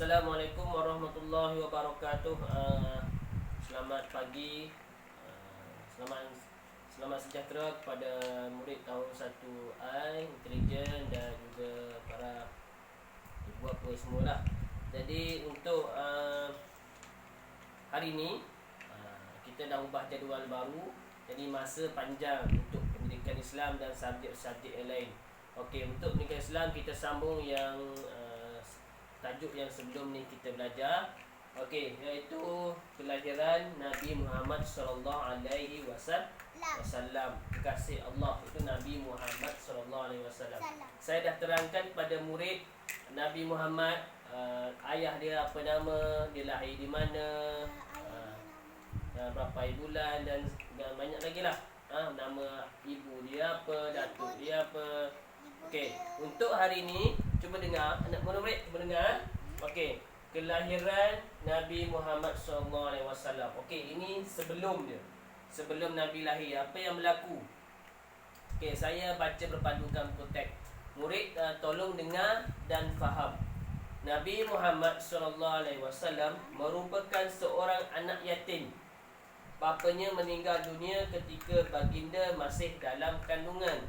Assalamualaikum warahmatullahi wabarakatuh. Selamat pagi. Selamat selamat sejahtera kepada murid tahun 1I intelijen dan juga para ibu bapa semualah. Jadi untuk hari ini kita dah ubah jadual baru. Jadi masa panjang untuk pendidikan Islam dan subjek-subjek yang lain. Okey, untuk pendidikan Islam kita sambung yang tajuk yang sebelum ni kita belajar. Okey, iaitu kelahiran Nabi Muhammad sallallahu alaihi wasallam. Kekasih Allah itu Nabi Muhammad sallallahu alaihi wasallam. Saya dah terangkan kepada murid Nabi Muhammad, ayah dia apa nama, dia lahir di mana, berapa bulan dan banyak lagi lah. Nama ibu dia apa, datuk dia apa. Okey, untuk hari ini cuba dengar, anak murid cuba dengar. Okey, kelahiran Nabi Muhammad SAW. Okey, ini sebelum dia. Sebelum Nabi lahir, apa yang berlaku? Okey, saya baca berpadukan konteks. Murid tolong dengar dan faham. Nabi Muhammad SAW merupakan seorang anak yatim. Bapanya meninggal dunia ketika baginda masih dalam kandungan.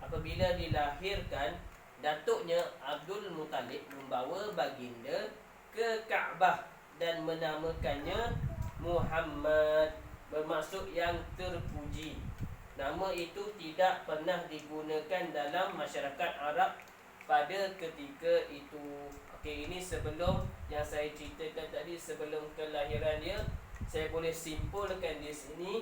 Apabila dilahirkan, datuknya Abdul Muttalib membawa baginda ke Kaabah dan menamakannya Muhammad, bermaksud yang terpuji. Nama itu tidak pernah digunakan dalam masyarakat Arab pada ketika itu. Okey, ini sebelum yang saya ceritakan tadi, sebelum kelahiran dia. Saya boleh simpulkan di sini,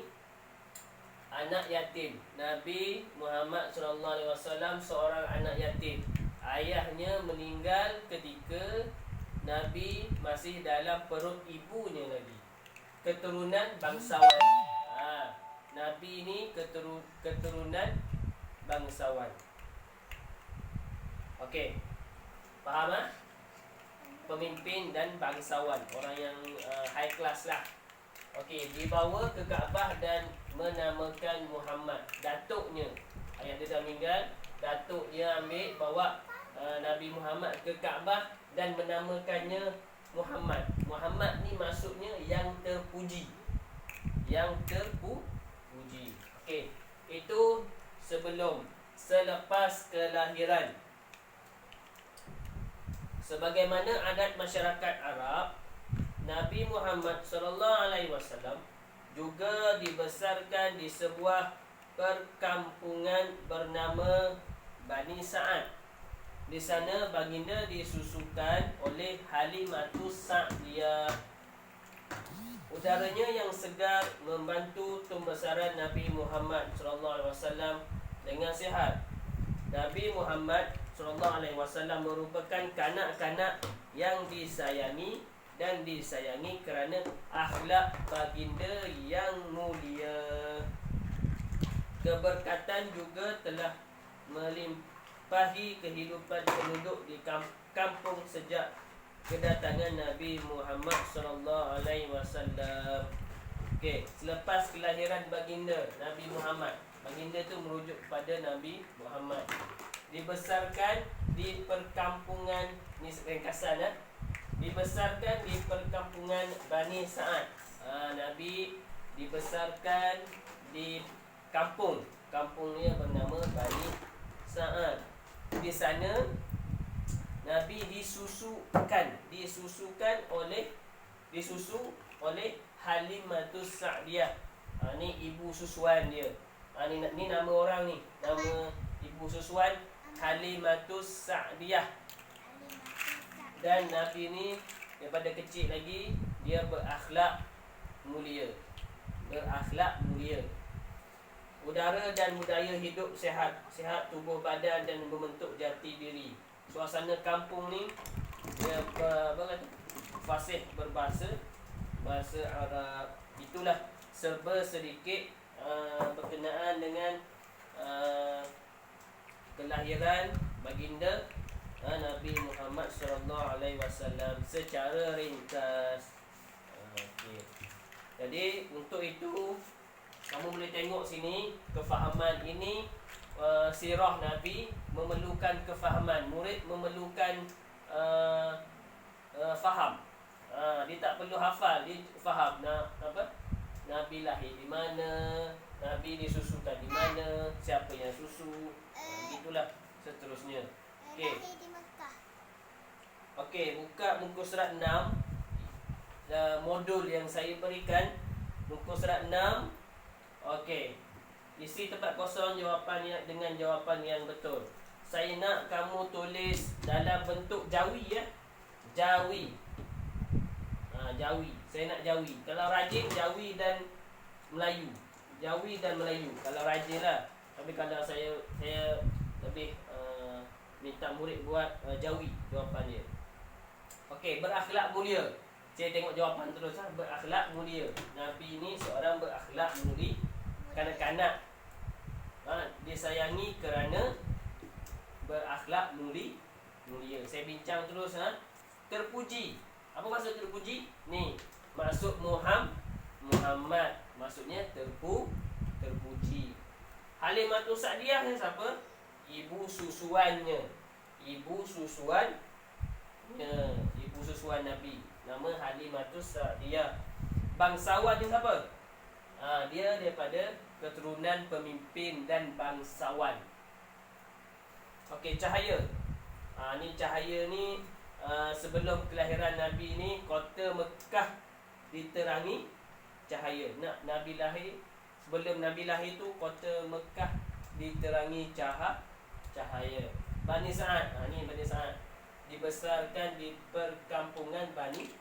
anak yatim. Nabi Muhammad SAW seorang anak yatim. Ayahnya meninggal ketika Nabi masih dalam perut ibunya lagi. Keturunan bangsawan. Nabi ini keturunan bangsawan. Okey, faham? Pemimpin dan bangsawan, orang yang high class lah. Okey, dibawa ke Kaabah dan menamakan Muhammad. Datuknya, ayah dia dah meninggal, datuk dia ambil bawa Nabi Muhammad ke Kaabah dan menamakannya Muhammad. Muhammad ni maksudnya yang terpuji. Yang terpuji. Okey, itu sebelum. Selepas kelahiran, sebagaimana adat masyarakat Arab, Nabi Muhammad SAW juga dibesarkan di sebuah perkampungan bernama Bani Sa'ad. Di sana baginda disusukan oleh Halimatus Sa'diyah. Udaranya yang segar membantu pembesaran Nabi Muhammad SAW dengan sihat. Nabi Muhammad SAW merupakan kanak-kanak yang disayangi dan disayangi kerana akhlak baginda yang mulia. Keberkatan juga telah melimpahi kehidupan penduduk di kampung sejak kedatangan Nabi Muhammad SAW. Okey, selepas kelahiran baginda Nabi Muhammad, baginda tu merujuk kepada Nabi Muhammad, dibesarkan di perkampungan, ni ringkasan dibesarkan di perkampungan Bani Sa'ad. Nabi dibesarkan di kampung. Kampungnya bernama Bani Sa'ad. Di sana Nabi disusukan oleh Halimatus Sa'diyah. Ni ibu susuan dia. Ni nama orang ni. Nama ibu susuan Halimatus Sa'diyah. Dan Nabi ni daripada kecil lagi dia berakhlak mulia. Udara dan budaya hidup sihat tubuh badan dan membentuk jati diri. Suasana kampung ni dia fasih berbahasa Arab. Itulah serba sedikit berkenaan dengan kelahiran baginda Nabi Muhammad SAW secara ringkas. Okey. Jadi untuk itu kamu boleh tengok sini, kefahaman ini sirah Nabi memerlukan kefahaman. Murid memerlukan faham. Dia tak perlu hafal, dia faham apa? Nabi lahir di mana, Nabi disusukan di mana, siapa yang susu. Begitulah seterusnya. Okey. Okey, buka muka surat 6. Modul yang saya berikan, muka surat 6. Okey. Isi tempat kosong jawapan dengan jawapan yang betul. Saya nak kamu tulis dalam bentuk jawi ya. Jawi. Jawi. Saya nak jawi. Kalau rajin jawi dan Melayu. Jawi dan Melayu. Kalau rajin lah. Tapi kalau saya lebih minta murid buat jawi jawapan dia. Okey, berakhlak mulia. Saya tengok jawapan terus lah. Berakhlak mulia. Nabi ni seorang berakhlak mulia. Kanak-kanak disayangi kerana berakhlak mulia. Saya bincang terus Terpuji. Apa maksud terpuji? Ni, maksud Muhammad. Maksudnya terpuji. Halimatus Sa'diyah ni siapa? Ibu susuannya. Ibu susuan Nabi. Nama Halimatus Sa'diyah. Bangsawan ni siapa? Dia daripada keturunan pemimpin dan bangsawan. Okey, cahaya. Ni cahaya ni sebelum kelahiran Nabi ni kota Mekah diterangi cahaya. Nabi lahir, sebelum Nabi lahir tu kota Mekah diterangi cahaya. Bani Sa'ad. Ni Bani Sa'ad. Dibesarkan di perkampungan Bani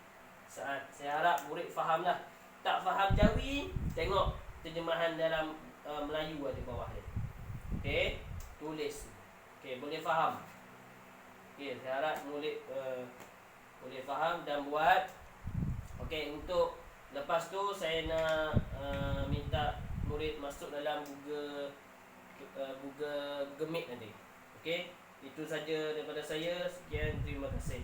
Sa'ad. Saya harap murid fahamlah. Tak faham Jawi, tengok terjemahan dalam Melayu ada bawah dia. Okey, tulis. Okey, boleh faham. Okey, saya harap murid boleh faham dan buat. Okey, untuk lepas tu saya nak minta murid masuk dalam Google Meet nanti. Okey, itu saja daripada saya. Sekian, terima kasih.